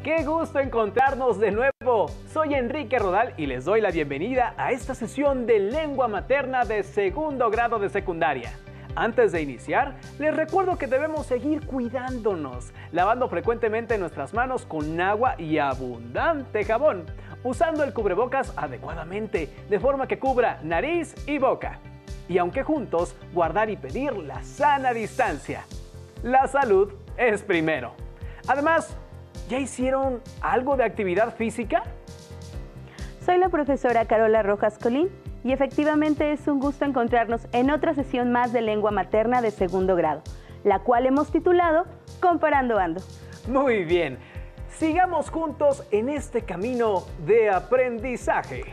¡Qué gusto encontrarnos de nuevo! Soy Enrique Rodal y les doy la bienvenida a esta sesión de lengua materna de segundo grado de secundaria. Antes de iniciar, les recuerdo que debemos seguir cuidándonos, lavando frecuentemente nuestras manos con agua y abundante jabón, usando el cubrebocas adecuadamente, de forma que cubra nariz y boca. Y aunque juntos, guardar y pedir la sana distancia. La salud es primero. Además, ¿ya hicieron algo de actividad física? Soy la profesora Carola Rojas Colín y efectivamente es un gusto encontrarnos en otra sesión más de lengua materna de segundo grado, la cual hemos titulado Comparando Ando. Muy bien, sigamos juntos en este camino de aprendizaje.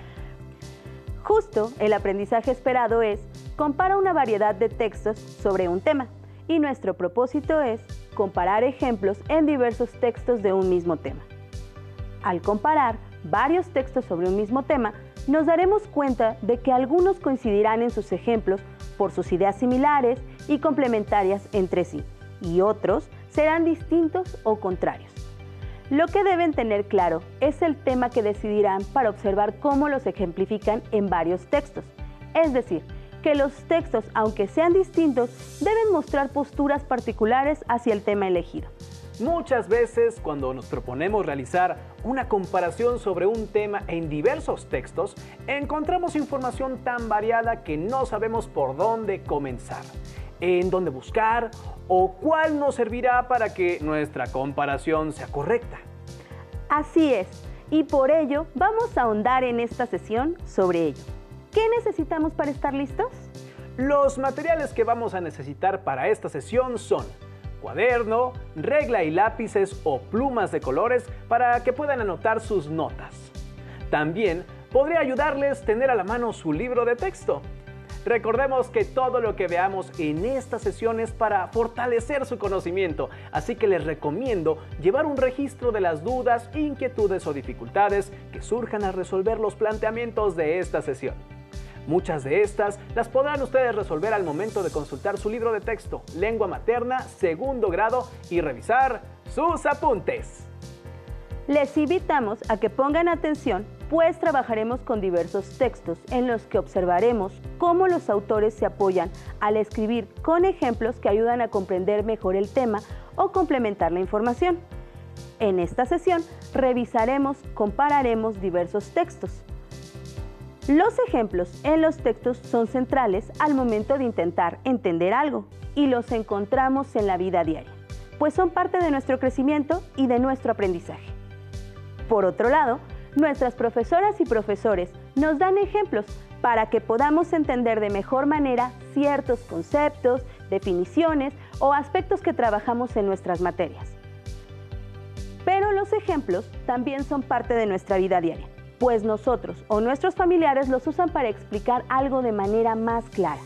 Justo el aprendizaje esperado es compara una variedad de textos sobre un tema y nuestro propósito es comparar ejemplos en diversos textos de un mismo tema. Al comparar varios textos sobre un mismo tema, nos daremos cuenta de que algunos coincidirán en sus ejemplos por sus ideas similares y complementarias entre sí, y otros serán distintos o contrarios. Lo que deben tener claro es el tema que decidirán para observar cómo los ejemplifican en varios textos, es decir, que los textos, aunque sean distintos, deben mostrar posturas particulares hacia el tema elegido. Muchas veces, cuando nos proponemos realizar una comparación sobre un tema en diversos textos, encontramos información tan variada que no sabemos por dónde comenzar, en dónde buscar o cuál nos servirá para que nuestra comparación sea correcta. Así es, y por ello vamos a ahondar en esta sesión sobre ello. ¿Qué necesitamos para estar listos? Los materiales que vamos a necesitar para esta sesión son cuaderno, regla y lápices o plumas de colores para que puedan anotar sus notas. También podría ayudarles tener a la mano su libro de texto. Recordemos que todo lo que veamos en esta sesión es para fortalecer su conocimiento, así que les recomiendo llevar un registro de las dudas, inquietudes o dificultades que surjan al resolver los planteamientos de esta sesión. Muchas de estas las podrán ustedes resolver al momento de consultar su libro de texto, Lengua Materna, segundo grado, y revisar sus apuntes. Les invitamos a que pongan atención, pues trabajaremos con diversos textos en los que observaremos cómo los autores se apoyan al escribir con ejemplos que ayudan a comprender mejor el tema o complementar la información. En esta sesión compararemos diversos textos. Los ejemplos en los textos son centrales al momento de intentar entender algo y los encontramos en la vida diaria, pues son parte de nuestro crecimiento y de nuestro aprendizaje. Por otro lado, nuestras profesoras y profesores nos dan ejemplos para que podamos entender de mejor manera ciertos conceptos, definiciones o aspectos que trabajamos en nuestras materias. Pero los ejemplos también son parte de nuestra vida diaria, pues nosotros o nuestros familiares los usan para explicar algo de manera más clara.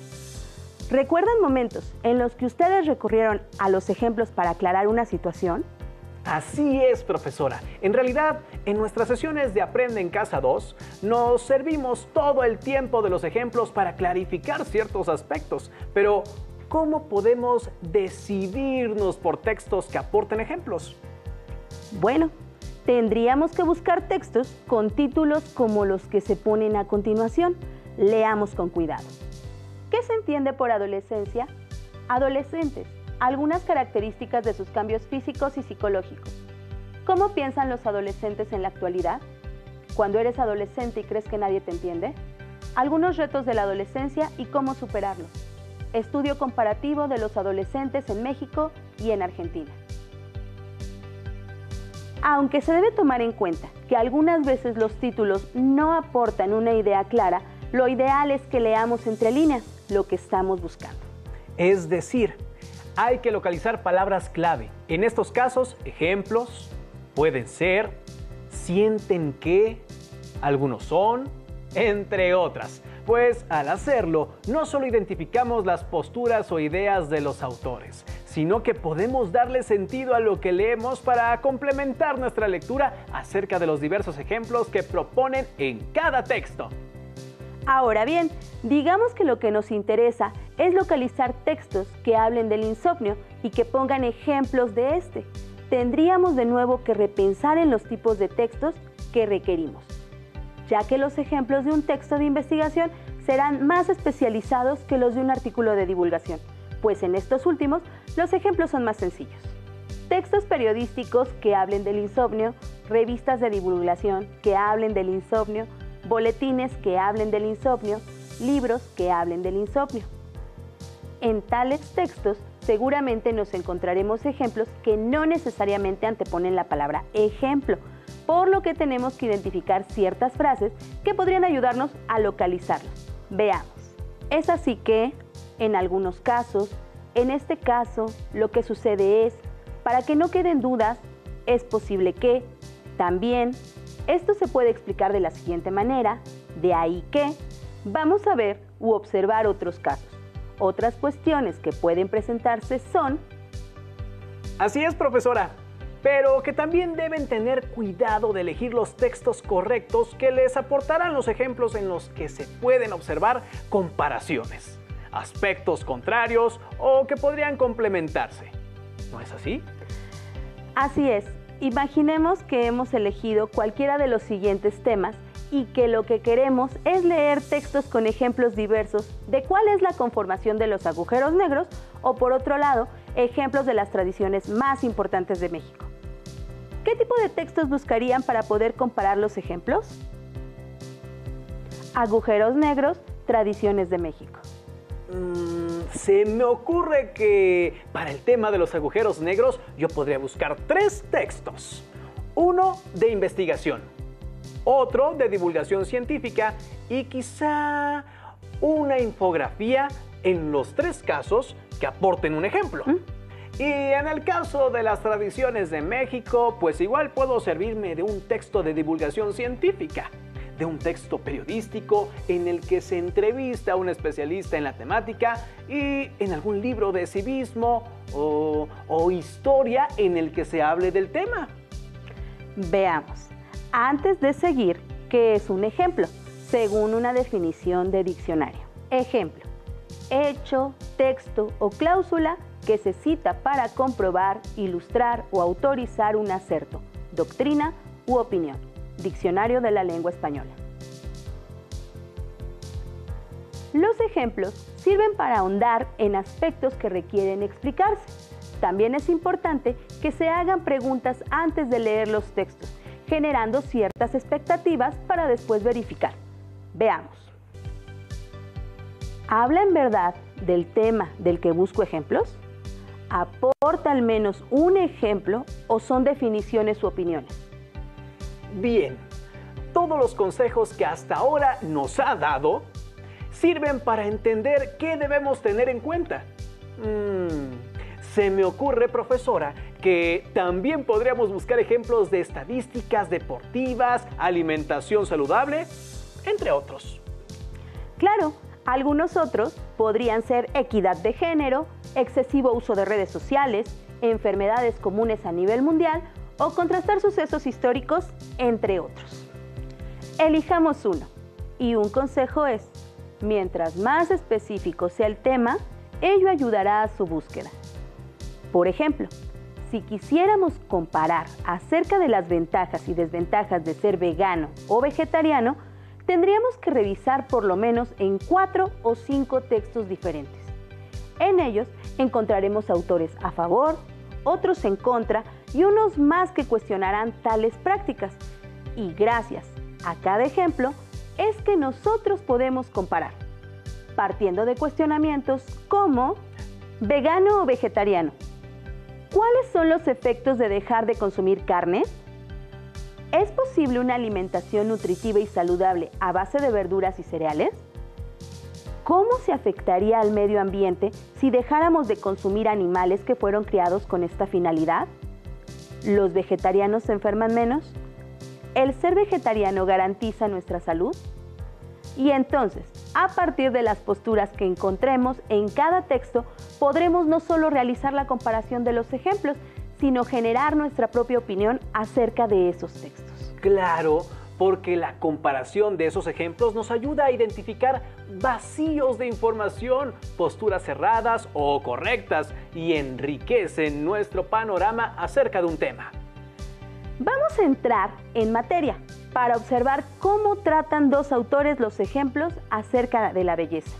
¿Recuerdan momentos en los que ustedes recurrieron a los ejemplos para aclarar una situación? Así es, profesora. En realidad, en nuestras sesiones de Aprende en Casa 2, nos servimos todo el tiempo de los ejemplos para clarificar ciertos aspectos. Pero, ¿cómo podemos decidirnos por textos que aporten ejemplos? Bueno, tendríamos que buscar textos con títulos como los que se ponen a continuación. Leamos con cuidado. ¿Qué se entiende por adolescencia? Adolescentes. Algunas características de sus cambios físicos y psicológicos. ¿Cómo piensan los adolescentes en la actualidad? ¿Cuando eres adolescente y crees que nadie te entiende? Algunos retos de la adolescencia y cómo superarlos. Estudio comparativo de los adolescentes en México y en Argentina. Aunque se debe tomar en cuenta que algunas veces los títulos no aportan una idea clara, lo ideal es que leamos entre líneas lo que estamos buscando. Es decir, hay que localizar palabras clave. En estos casos, ejemplos, pueden ser, sienten que, algunos son, entre otras. Pues al hacerlo, no solo identificamos las posturas o ideas de los autores, sino que podemos darle sentido a lo que leemos para complementar nuestra lectura acerca de los diversos ejemplos que proponen en cada texto. Ahora bien, digamos que lo que nos interesa es localizar textos que hablen del insomnio y que pongan ejemplos de este. tendríamos de nuevo que repensar en los tipos de textos que requerimos, ya que los ejemplos de un texto de investigación serán más especializados que los de un artículo de divulgación, pues en estos últimos los ejemplos son más sencillos. Textos periodísticos que hablen del insomnio, revistas de divulgación que hablen del insomnio, boletines que hablen del insomnio, libros que hablen del insomnio. En tales textos seguramente nos encontraremos ejemplos que no necesariamente anteponen la palabra ejemplo, por lo que tenemos que identificar ciertas frases que podrían ayudarnos a localizarlos. Veamos. Es así que, en algunos casos, en este caso, lo que sucede es, para que no queden dudas, es posible que, también, esto se puede explicar de la siguiente manera, de ahí que, vamos a ver u observar otros casos. Otras cuestiones que pueden presentarse son... Así es, profesora, pero que también deben tener cuidado de elegir los textos correctos que les aportarán los ejemplos en los que se pueden observar comparaciones, aspectos contrarios o que podrían complementarse. ¿No es así? Así es. Imaginemos que hemos elegido cualquiera de los siguientes temas y que lo que queremos es leer textos con ejemplos diversos de cuál es la conformación de los agujeros negros o, por otro lado, ejemplos de las tradiciones más importantes de México. ¿Qué tipo de textos buscarían para poder comparar los ejemplos? Agujeros negros, tradiciones de México. Se me ocurre que para el tema de los agujeros negros yo podría buscar 3 textos. Uno de investigación, otro de divulgación científica y quizá una infografía en los 3 casos que aporten un ejemplo. Y en el caso de las tradiciones de México, pues igual puedo servirme de un texto de divulgación científica, de un texto periodístico en el que se entrevista a un especialista en la temática y en algún libro de civismo o historia en el que se hable del tema. Veamos. Antes de seguir, ¿qué es un ejemplo? Según una definición de diccionario. Ejemplo: hecho, texto o cláusula que se cita para comprobar, ilustrar o autorizar un aserto, doctrina u opinión. Diccionario de la Lengua Española. Los ejemplos sirven para ahondar en aspectos que requieren explicarse. También es importante que se hagan preguntas antes de leer los textos, generando ciertas expectativas para después verificar. Veamos. ¿Habla en verdad del tema del que busco ejemplos? ¿Aporta al menos un ejemplo o son definiciones u opiniones? Bien, todos los consejos que hasta ahora nos ha dado sirven para entender qué debemos tener en cuenta. Se me ocurre, profesora, que también podríamos buscar ejemplos de estadísticas deportivas, alimentación saludable, entre otros. Claro, algunos otros podrían ser equidad de género, excesivo uso de redes sociales, enfermedades comunes a nivel mundial o contrastar sucesos históricos, entre otros. Elijamos uno, y un consejo es, mientras más específico sea el tema, ello ayudará a su búsqueda. Por ejemplo, si quisiéramos comparar acerca de las ventajas y desventajas de ser vegano o vegetariano, tendríamos que revisar por lo menos en 4 o 5 textos diferentes. En ellos encontraremos autores a favor, otros en contra y unos más que cuestionarán tales prácticas. Y gracias a cada ejemplo es que nosotros podemos comparar, partiendo de cuestionamientos como ¿vegano o vegetariano? ¿Cuáles son los efectos de dejar de consumir carne? ¿Es posible una alimentación nutritiva y saludable a base de verduras y cereales? ¿Cómo se afectaría al medio ambiente si dejáramos de consumir animales que fueron criados con esta finalidad? ¿Los vegetarianos se enferman menos? ¿El ser vegetariano garantiza nuestra salud? Y entonces, a partir de las posturas que encontremos en cada texto, podremos no solo realizar la comparación de los ejemplos, sino generar nuestra propia opinión acerca de esos textos. Claro, porque la comparación de esos ejemplos nos ayuda a identificar vacíos de información, posturas cerradas o correctas y enriquecen nuestro panorama acerca de un tema. Vamos a entrar en materia para observar cómo tratan dos autores los ejemplos acerca de la belleza.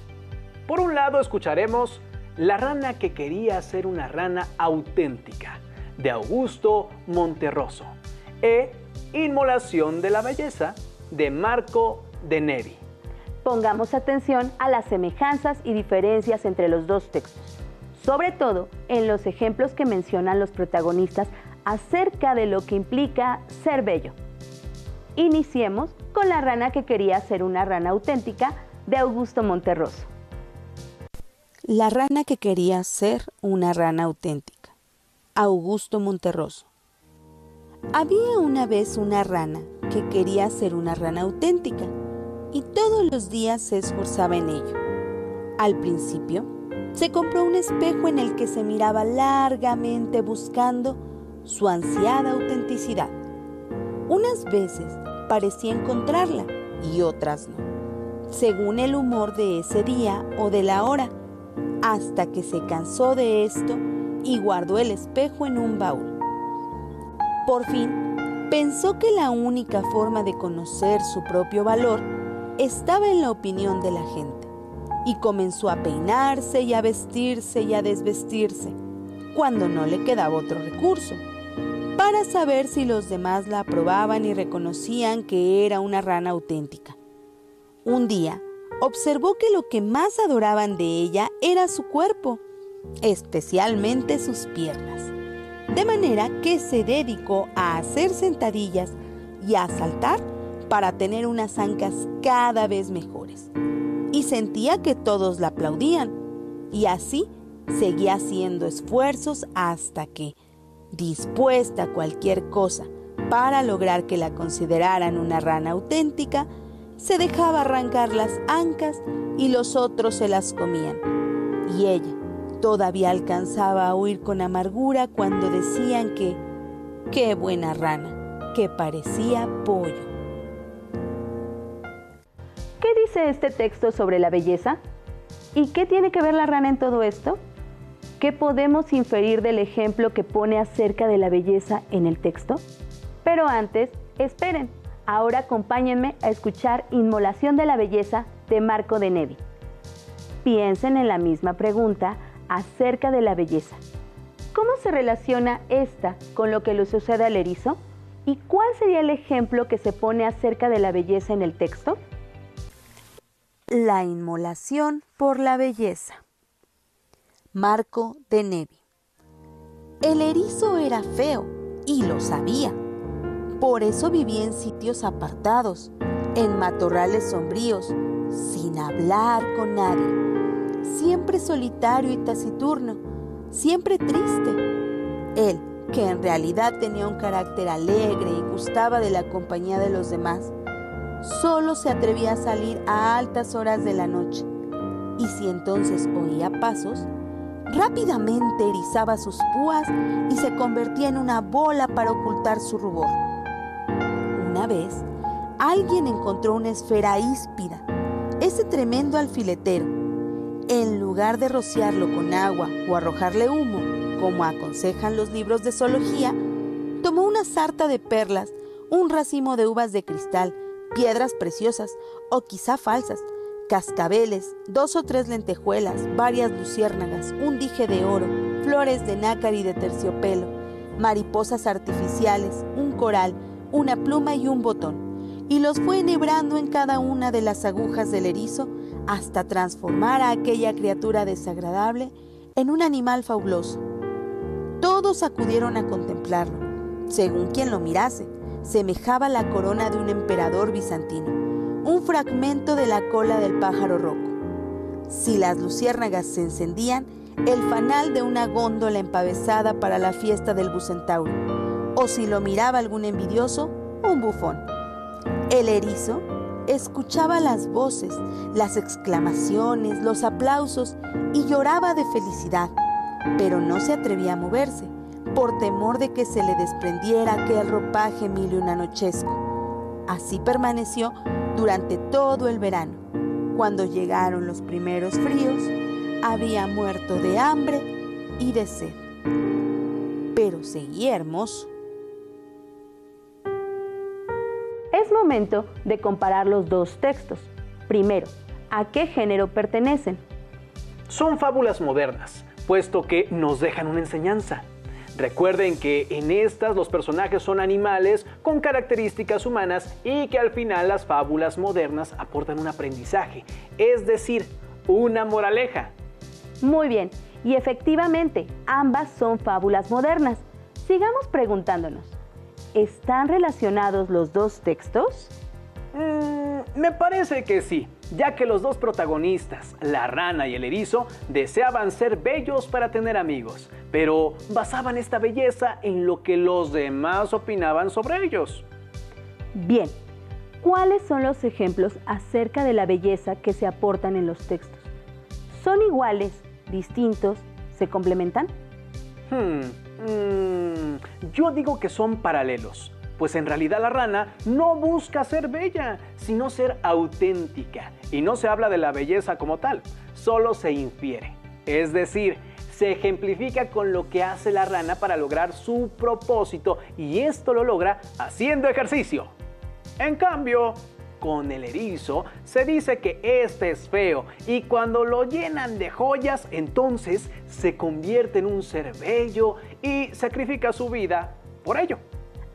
Por un lado escucharemos La rana que quería ser una rana auténtica, de Augusto Monterroso, e Inmolación de la belleza, de Marco de Nevi. Pongamos atención a las semejanzas y diferencias entre los dos textos, sobre todo en los ejemplos que mencionan los protagonistas acerca de lo que implica ser bello. Iniciemos con La rana que quería ser una rana auténtica, de Augusto Monterroso. La rana que quería ser una rana auténtica. Augusto Monterroso. Había una vez una rana que quería ser una rana auténtica y todos los días se esforzaba en ello. Al principio, se compró un espejo en el que se miraba largamente buscando su ansiada autenticidad. Unas veces parecía encontrarla y otras no, según el humor de ese día o de la hora, hasta que se cansó de esto y guardó el espejo en un baúl. Por fin, pensó que la única forma de conocer su propio valor estaba en la opinión de la gente, y comenzó a peinarse y a vestirse y a desvestirse, cuando no le quedaba otro recurso, para saber si los demás la aprobaban y reconocían que era una rana auténtica. Un día, observó que lo que más adoraban de ella era su cuerpo, especialmente sus piernas, de manera que se dedicó a hacer sentadillas y a saltar para tener unas ancas cada vez mejores. Y sentía que todos la aplaudían, y así seguía haciendo esfuerzos hasta que, dispuesta a cualquier cosa para lograr que la consideraran una rana auténtica, se dejaba arrancar las ancas y los otros se las comían. Y ella todavía alcanzaba a oír con amargura cuando decían que ¡qué buena rana!, que parecía pollo. ¿Qué dice este texto sobre la belleza? ¿Y qué tiene que ver la rana en todo esto? ¿Qué podemos inferir del ejemplo que pone acerca de la belleza en el texto? Pero antes, esperen. Ahora acompáñenme a escuchar Inmolación de la belleza, de Marco de Nevi. Piensen en la misma pregunta acerca de la belleza. ¿Cómo se relaciona esta con lo que le sucede al erizo? ¿Y cuál sería el ejemplo que se pone acerca de la belleza en el texto? La inmolación por la belleza. Marco de Nevi. El erizo era feo y lo sabía. Por eso vivía en sitios apartados, en matorrales sombríos, sin hablar con nadie, siempre solitario y taciturno, siempre triste. Él, que en realidad tenía un carácter alegre y gustaba de la compañía de los demás, solo se atrevía a salir a altas horas de la noche, y si entonces oía pasos, rápidamente erizaba sus púas y se convertía en una bola para ocultar su rubor. Una vez, alguien encontró una esfera híspida, ese tremendo alfiletero. En lugar de rociarlo con agua o arrojarle humo, como aconsejan los libros de zoología, tomó una sarta de perlas, un racimo de uvas de cristal, piedras preciosas o quizá falsas, cascabeles, 2 o 3 lentejuelas, varias luciérnagas, un dije de oro, flores de nácar y de terciopelo, mariposas artificiales, un coral, una pluma y un botón, y los fue enhebrando en cada una de las agujas del erizo hasta transformar a aquella criatura desagradable en un animal fabuloso. Todos acudieron a contemplarlo. Según quien lo mirase, semejaba la corona de un emperador bizantino, un fragmento de la cola del pájaro roco. Si las luciérnagas se encendían, el fanal de una góndola empavesada para la fiesta del bucentauro, o si lo miraba algún envidioso, un bufón. El erizo escuchaba las voces, las exclamaciones, los aplausos y lloraba de felicidad, pero no se atrevía a moverse, por temor de que se le desprendiera aquel ropaje milionanochesco. Así permaneció durante todo el verano. Cuando llegaron los primeros fríos, había muerto de hambre y de sed. Pero seguía hermoso. Es momento de comparar los dos textos. Primero, ¿a qué género pertenecen? Son fábulas modernas, puesto que nos dejan una enseñanza. Recuerden que en estas los personajes son animales con características humanas y que al final las fábulas modernas aportan un aprendizaje, es decir, una moraleja. Muy bien, y efectivamente, ambas son fábulas modernas. Sigamos preguntándonos, ¿están relacionados los dos textos? Me parece que sí, ya que los dos protagonistas, la rana y el erizo, deseaban ser bellos para tener amigos, pero basaban esta belleza en lo que los demás opinaban sobre ellos. Bien, ¿cuáles son los ejemplos acerca de la belleza que se aportan en los textos? ¿Son iguales, distintos, se complementan? Yo digo que son paralelos. Pues en realidad la rana no busca ser bella, sino ser auténtica. Y no se habla de la belleza como tal, solo se infiere. Es decir, se ejemplifica con lo que hace la rana para lograr su propósito, y esto lo logra haciendo ejercicio. En cambio, con el erizo se dice que este es feo, y cuando lo llenan de joyas, entonces se convierte en un ser bello y sacrifica su vida por ello.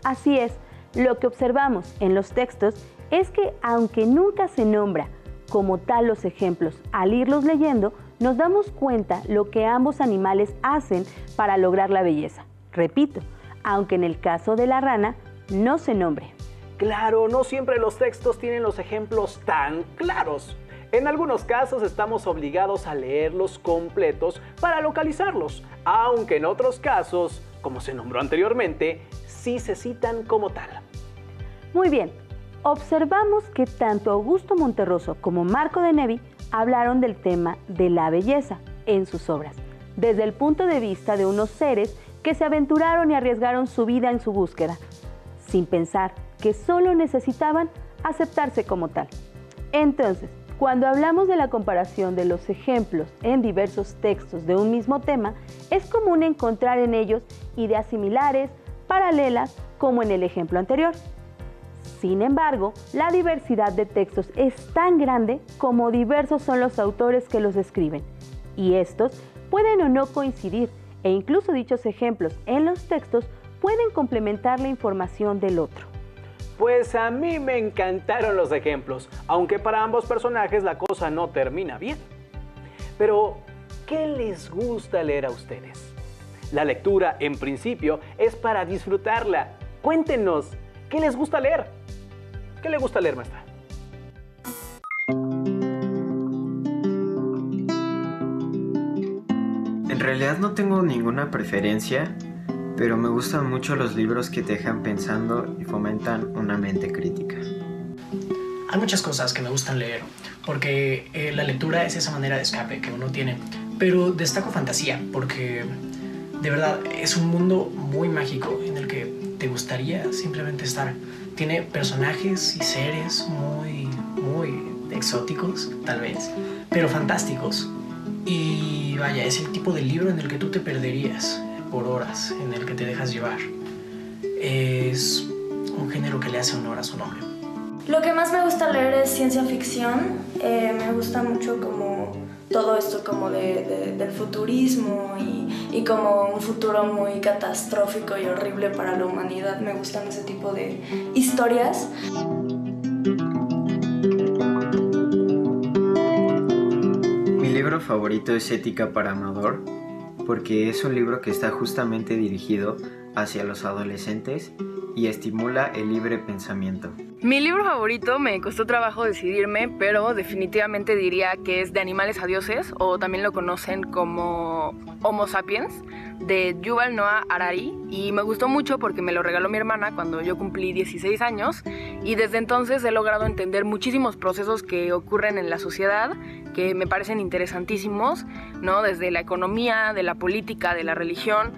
Así es, lo que observamos en los textos es que aunque nunca se nombra como tal los ejemplos, al irlos leyendo nos damos cuenta lo que ambos animales hacen para lograr la belleza. Repito, aunque en el caso de la rana no se nombre. Claro, no siempre los textos tienen los ejemplos tan claros. En algunos casos estamos obligados a leerlos completos para localizarlos, aunque en otros casos, como se nombró anteriormente, sí se citan como tal. Muy bien, observamos que tanto Augusto Monterroso como Marco de Nevi hablaron del tema de la belleza en sus obras, desde el punto de vista de unos seres que se aventuraron y arriesgaron su vida en su búsqueda, sin pensar que solo necesitaban aceptarse como tal. Entonces, cuando hablamos de la comparación de los ejemplos en diversos textos de un mismo tema, es común encontrar en ellos ideas similares, paralelas, como en el ejemplo anterior. Sin embargo, la diversidad de textos es tan grande como diversos son los autores que los escriben, y estos pueden o no coincidir, e incluso dichos ejemplos en los textos pueden complementar la información del otro. Pues a mí me encantaron los ejemplos, aunque para ambos personajes la cosa no termina bien. Pero, ¿qué les gusta leer a ustedes? La lectura, en principio, es para disfrutarla. Cuéntenos, ¿qué les gusta leer? ¿Qué le gusta leer, maestra? En realidad no tengo ninguna preferencia, pero me gustan mucho los libros que te dejan pensando y fomentan una mente crítica. Hay muchas cosas que me gustan leer, porque la lectura es esa manera de escape que uno tiene, pero destaco fantasía, porque de verdad es un mundo muy mágico en el que te gustaría simplemente estar. Tiene personajes y seres muy exóticos, tal vez, pero fantásticos. Y vaya, es el tipo de libro en el que tú te perderías por horas, en el que te dejas llevar. Es un género que le hace honor a su nombre. Lo que más me gusta leer es ciencia ficción. Me gusta mucho como todo esto como del futurismo y como un futuro muy catastrófico y horrible para la humanidad. Me gustan ese tipo de historias. Mi libro favorito es Ética para Amador, porque es un libro que está justamente dirigido hacia los adolescentes y estimula el libre pensamiento. Mi libro favorito me costó trabajo decidirme, pero definitivamente diría que es De animales a dioses, o también lo conocen como Homo sapiens, de Yuval Noah Harari, y me gustó mucho porque me lo regaló mi hermana cuando yo cumplí 16 años, y desde entonces he logrado entender muchísimos procesos que ocurren en la sociedad, que me parecen interesantísimos, ¿no? Desde la economía, de la política, de la religión,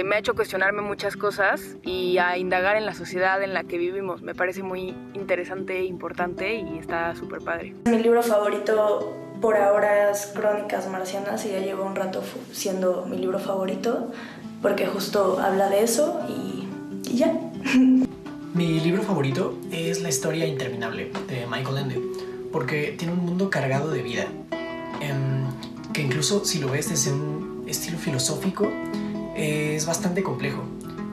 me ha hecho cuestionarme muchas cosas y a indagar en la sociedad en la que vivimos. Me parece muy interesante e importante y está súper padre. Mi libro favorito por ahora es Crónicas Marcianas y ya llevo un rato siendo mi libro favorito porque justo habla de eso y ya. Mi libro favorito es La historia interminable de Michael Ende porque tiene un mundo cargado de vida que incluso si lo ves desde un estilo filosófico es bastante complejo,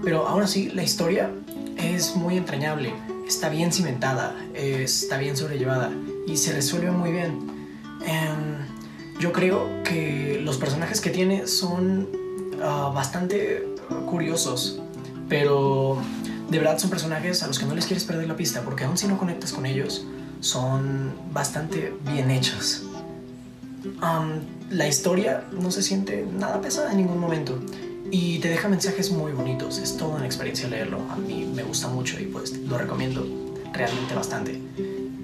pero aún así la historia es muy entrañable, está bien cimentada, está bien sobrellevada y se resuelve muy bien. Yo creo que los personajes que tiene son bastante curiosos, pero de verdad son personajes a los que no les quieres perder la pista porque aun si no conectas con ellos son bastante bien hechos. La historia no se siente nada pesada en ningún momento y te deja mensajes muy bonitos. Es toda una experiencia leerlo. A mí me gusta mucho y pues lo recomiendo realmente bastante.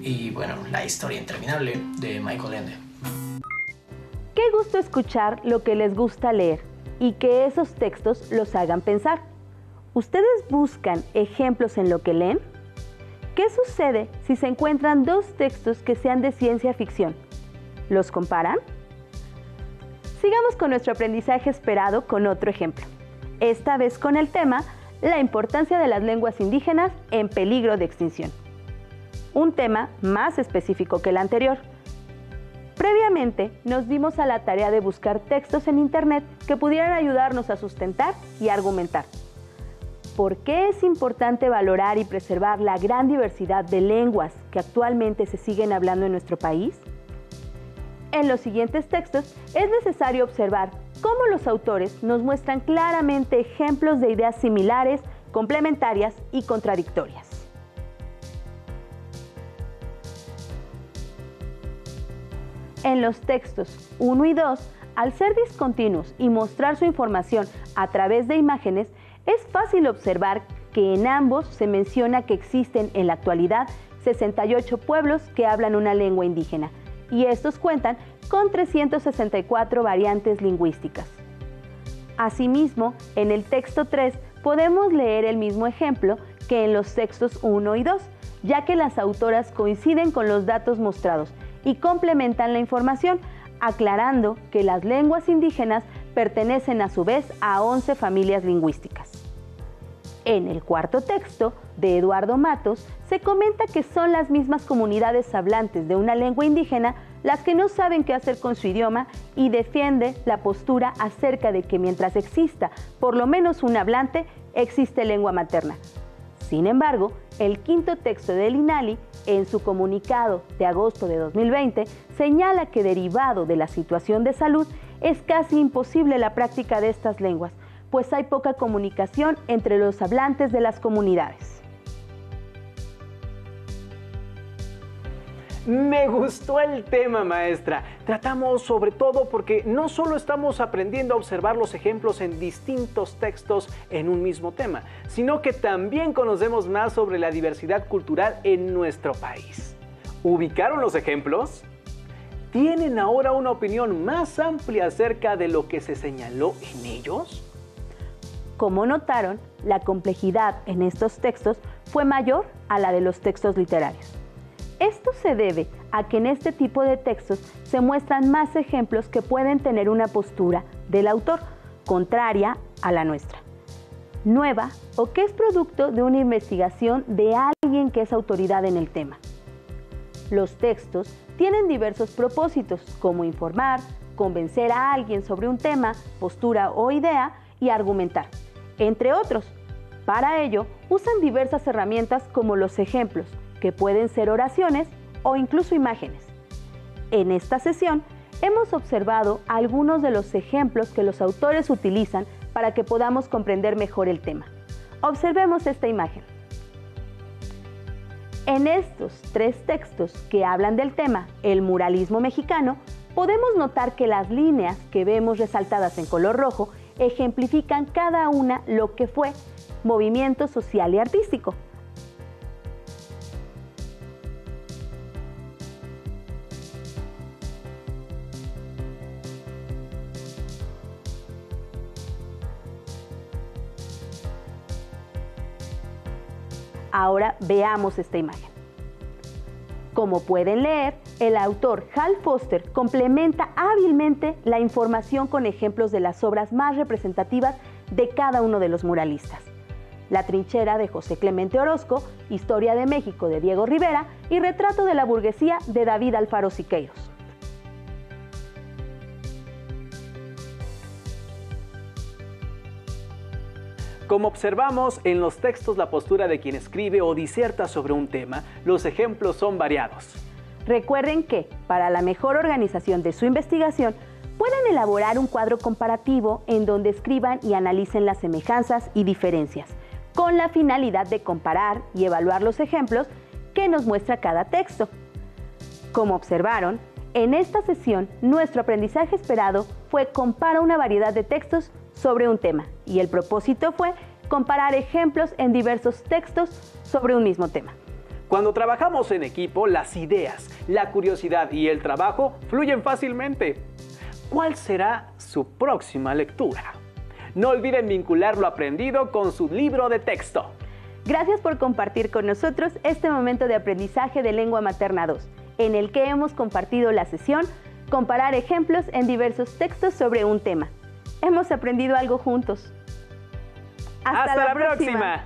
Y bueno, La historia interminable de Michael Ende. Qué gusto escuchar lo que les gusta leer y que esos textos los hagan pensar. ¿Ustedes buscan ejemplos en lo que leen? ¿Qué sucede si se encuentran dos textos que sean de ciencia ficción? ¿Los comparan? Sigamos con nuestro aprendizaje esperado con otro ejemplo. Esta vez con el tema La importancia de las lenguas indígenas en peligro de extinción. Un tema más específico que el anterior. Previamente nos dimos a la tarea de buscar textos en internet que pudieran ayudarnos a sustentar y argumentar. ¿Por qué es importante valorar y preservar la gran diversidad de lenguas que actualmente se siguen hablando en nuestro país? En los siguientes textos es necesario observar cómo los autores nos muestran claramente ejemplos de ideas similares, complementarias y contradictorias. En los textos 1 y 2, al ser discontinuos y mostrar su información a través de imágenes, es fácil observar que en ambos se menciona que existen en la actualidad 68 pueblos que hablan una lengua indígena, y estos cuentan con 364 variantes lingüísticas. Asimismo, en el texto 3 podemos leer el mismo ejemplo que en los textos 1 y 2, ya que las autoras coinciden con los datos mostrados y complementan la información, aclarando que las lenguas indígenas pertenecen a su vez a 11 familias lingüísticas. En el cuarto texto, de Eduardo Matos, se comenta que son las mismas comunidades hablantes de una lengua indígena las que no saben qué hacer con su idioma y defiende la postura acerca de que mientras exista por lo menos un hablante, existe lengua materna. Sin embargo, el quinto texto del INALI, en su comunicado de agosto de 2020, señala que derivado de la situación de salud, es casi imposible la práctica de estas lenguas, pues hay poca comunicación entre los hablantes de las comunidades. Me gustó el tema, maestra. Tratamos sobre todo porque no solo estamos aprendiendo a observar los ejemplos en distintos textos en un mismo tema, sino que también conocemos más sobre la diversidad cultural en nuestro país. ¿Ubicaron los ejemplos? ¿Tienen ahora una opinión más amplia acerca de lo que se señaló en ellos? Como notaron, la complejidad en estos textos fue mayor a la de los textos literarios. Esto se debe a que en este tipo de textos se muestran más ejemplos que pueden tener una postura del autor contraria a la nuestra, nueva o que es producto de una investigación de alguien que es autoridad en el tema. Los textos tienen diversos propósitos, como informar, convencer a alguien sobre un tema, postura o idea y argumentar, entre otros. Para ello, usan diversas herramientas como los ejemplos, que pueden ser oraciones o incluso imágenes. En esta sesión hemos observado algunos de los ejemplos que los autores utilizan para que podamos comprender mejor el tema. Observemos esta imagen. En estos tres textos que hablan del tema, el muralismo mexicano, podemos notar que las líneas que vemos resaltadas en color rojo ejemplifican cada una lo que fue movimiento social y artístico. Ahora veamos esta imagen. Como pueden leer, el autor Hal Foster complementa hábilmente la información con ejemplos de las obras más representativas de cada uno de los muralistas. La trinchera de José Clemente Orozco, Historia de México de Diego Rivera y Retrato de la burguesía de David Alfaro Siqueiros. Como observamos en los textos, la postura de quien escribe o diserta sobre un tema, los ejemplos son variados. Recuerden que, para la mejor organización de su investigación, pueden elaborar un cuadro comparativo en donde escriban y analicen las semejanzas y diferencias, con la finalidad de comparar y evaluar los ejemplos que nos muestra cada texto. Como observaron, en esta sesión, nuestro aprendizaje esperado fue compara una variedad de textos sobre un tema, y el propósito fue comparar ejemplos en diversos textos sobre un mismo tema. Cuando trabajamos en equipo, las ideas, la curiosidad y el trabajo fluyen fácilmente. ¿Cuál será su próxima lectura? No olviden vincular lo aprendido con su libro de texto. Gracias por compartir con nosotros este momento de aprendizaje de Lengua Materna 2, en el que hemos compartido la sesión Comparar ejemplos en diversos textos sobre un tema. Hemos aprendido algo juntos. ¡Hasta la próxima!